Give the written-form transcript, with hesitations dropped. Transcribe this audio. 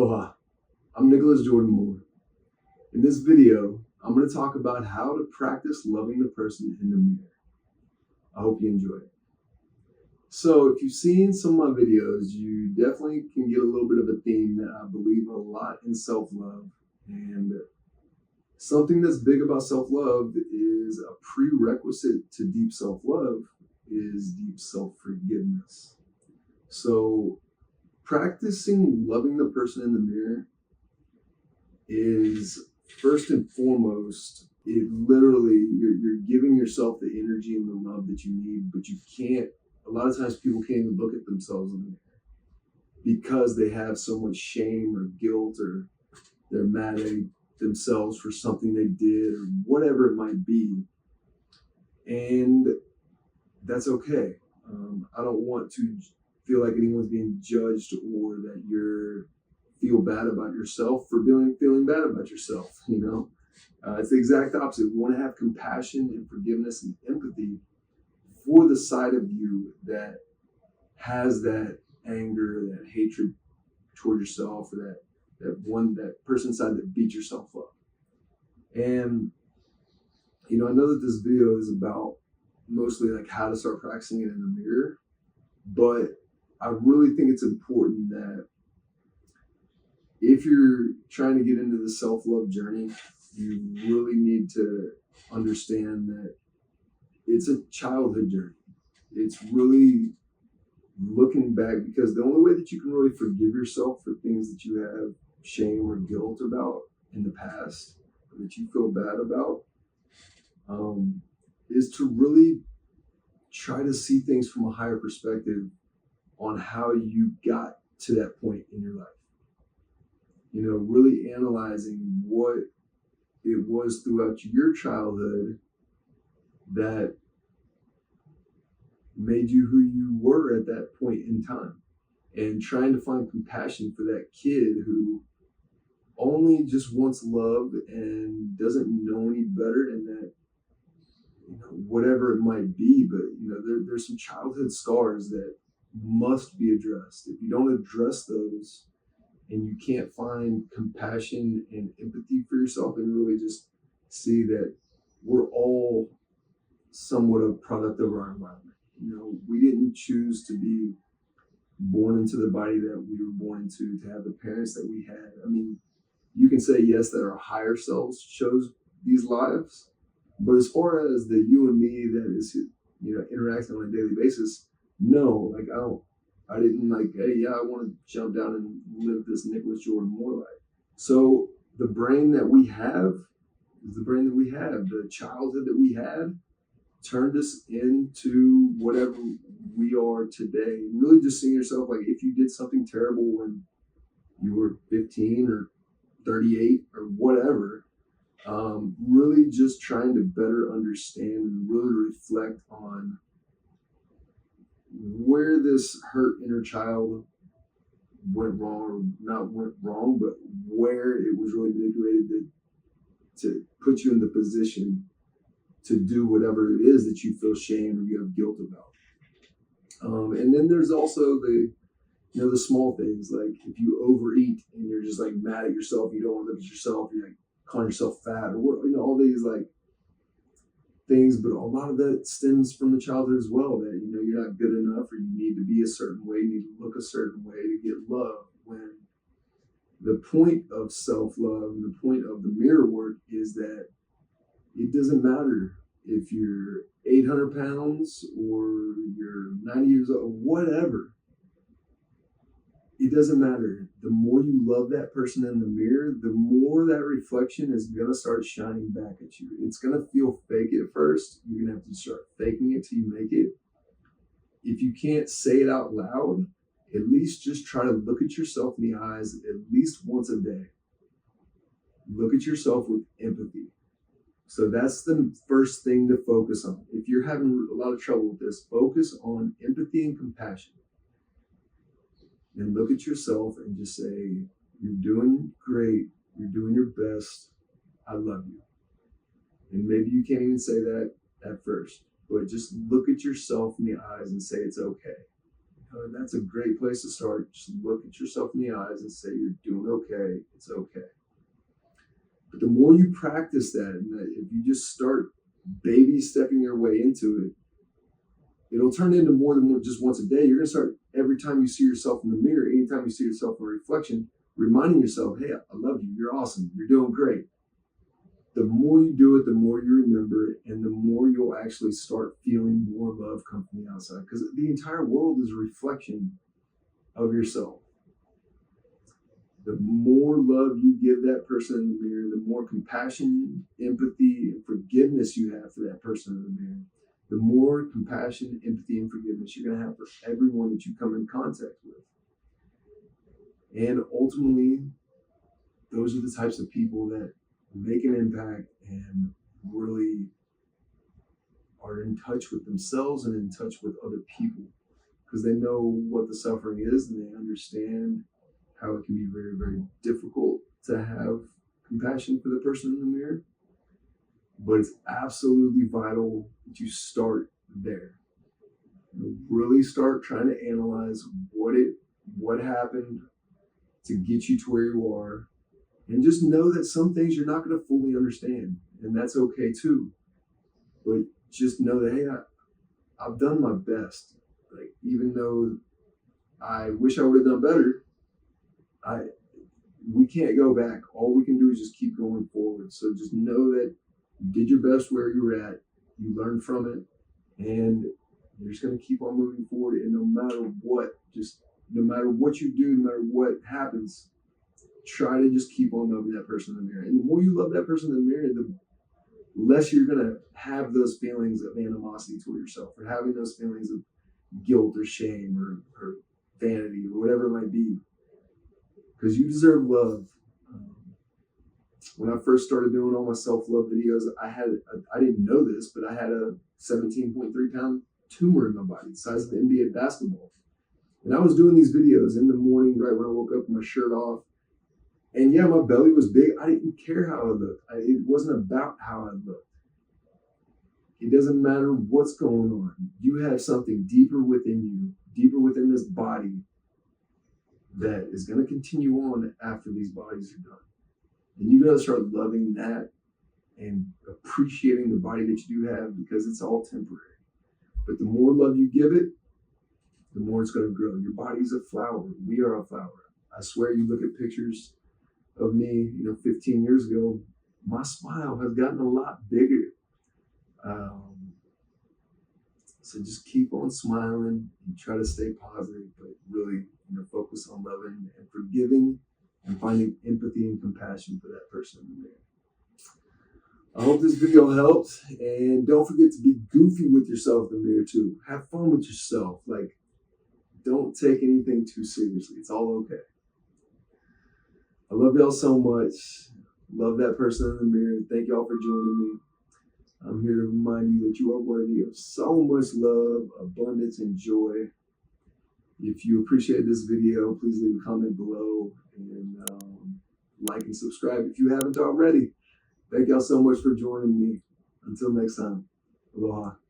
Aloha, I'm Nicholas Jordan Moore. In this video, I'm going to talk about how to practice loving the person in the mirror. I hope you enjoy it. So if you've seen some of my videos, you definitely can get a little bit of a theme that I believe a lot in self-love. And something that's big about self-love is a prerequisite to deep self-love is deep self-forgiveness. So practicing loving the person in the mirror is first and foremost, it literally, you're giving yourself the energy and the love that you need, but you can't, a lot of times people can't even look at themselves in the mirror because they have so much shame or guilt, or they're mad at themselves for something they did or whatever it might be. And that's okay. I don't want to feel like anyone's being judged or that you're feel bad about yourself for feeling bad about yourself. It's the exact opposite. We want to have compassion and forgiveness and empathy for the side of you that has that anger, that hatred toward yourself, or that person side that beats yourself up. And I know that this video is about mostly like how to start practicing it in the mirror, but I really think it's important that if you're trying to get into the self-love journey, you really need to understand that it's a childhood journey. It's really looking back, because the only way that you can really forgive yourself for things that you have shame or guilt about in the past, or that you feel bad about, is to really try to see things from a higher perspective on how you got to that point in your life. Really analyzing what it was throughout your childhood that made you who you were at that point in time, and trying to find compassion for that kid who only just wants love and doesn't know any better, and that whatever it might be, but there's some childhood scars that must be addressed. If you don't address those, and you can't find compassion and empathy for yourself, and really just see that we're all somewhat a product of our environment. We didn't choose to be born into the body that we were born into, to have the parents that we had. I mean, you can say, yes, that our higher selves chose these lives, but as far as the you and me that is, interacting on a daily basis, no, I didn't I want to jump down and live this Nicholas Jordan Moore life. So the brain that we have is the brain that we have. The childhood that we had turned us into whatever we are today. Really just seeing yourself, like, if you did something terrible when you were 15 or 38 or whatever, really just trying to better understand and really reflect on where this hurt inner child went wrong, or not went wrong, but where it was really manipulated to put you in the position to do whatever it is that you feel shame or you have guilt about. And then there's also the small things, like if you overeat and you're just like mad at yourself, you don't want to look at yourself, you're like calling yourself fat, or all these like things, but a lot of that stems from the childhood as well, that you're not good enough, or you need to be a certain way, you need to look a certain way to get love, when the point of self-love and the point of the mirror work is that it doesn't matter if you're 800 pounds or you're 90 years old, whatever. It doesn't matter. The more you love that person in the mirror, the more that reflection is going to start shining back at you. It's going to feel fake at first. You're going to have to start faking it till you make it. If you can't say it out loud, at least just try to look at yourself in the eyes at least once a day. Look at yourself with empathy. So that's the first thing to focus on. If you're having a lot of trouble with this, focus on empathy and compassion. And look at yourself and just say, you're doing great. You're doing your best. I love you. And maybe you can't even say that at first, but just look at yourself in the eyes and say it's okay. that's a great place to start. Just look at yourself in the eyes and say, you're doing okay. It's okay. But the more you practice that, and if you just start baby stepping your way into it, it'll turn into more than just once a day. You're going to start every time you see yourself in the mirror, anytime you see yourself in a reflection, reminding yourself, hey, I love you. You're awesome. You're doing great. The more you do it, the more you remember it, and the more you'll actually start feeling more love come from the outside. Because the entire world is a reflection of yourself. The more love you give that person in the mirror, the more compassion, empathy, and forgiveness you have for that person in the mirror, the more compassion, empathy, and forgiveness you're going to have for everyone that you come in contact with. And ultimately, those are the types of people that make an impact and really are in touch with themselves and in touch with other people, because they know what the suffering is and they understand how it can be very, very difficult to have compassion for the person in the mirror. But it's absolutely vital that you start there. Really start trying to analyze what happened to get you to where you are. And just know that some things you're not going to fully understand, and that's okay too. But just know that, hey, I've done my best. Like, even though I wish I would have done better, we can't go back. All we can do is just keep going forward. So just know that you did your best where you were at. You learned from it, and you're just going to keep on moving forward. And no matter what you do, no matter what happens, try to just keep on loving that person in the mirror. And the more you love that person in the mirror, the less you're going to have those feelings of animosity toward yourself, or having those feelings of guilt or shame or vanity or whatever it might be. Because you deserve love. When I first started doing all my self-love videos, I didn't know this, but I had a 17.3 pound tumor in my body, the size of an NBA basketball. And I was doing these videos in the morning, right when I woke up with my shirt off. And yeah, my belly was big. I didn't care how I looked. It wasn't about how I looked. It doesn't matter what's going on. You have something deeper within you, deeper within this body, that is going to continue on after these bodies are done. And you got to start loving that and appreciating the body that you do have, because it's all temporary. But the more love you give it, the more it's going to grow. Your body's a flower. We are a flower. I swear, you look at pictures of me, 15 years ago, my smile has gotten a lot bigger. So just keep on smiling and try to stay positive, but really, focus on loving and forgiving and finding empathy and compassion for that person in the mirror. I hope this video helped, and don't forget to be goofy with yourself in the mirror too. Have fun with yourself. Like, don't take anything too seriously. It's all okay. I love y'all so much. Love that person in the mirror. Thank y'all for joining me. I'm here to remind you that you are worthy of so much love, abundance, and joy. If you appreciate this video, please leave a comment below and like and subscribe if you haven't already. Thank y'all so much for joining me. Until next time, aloha.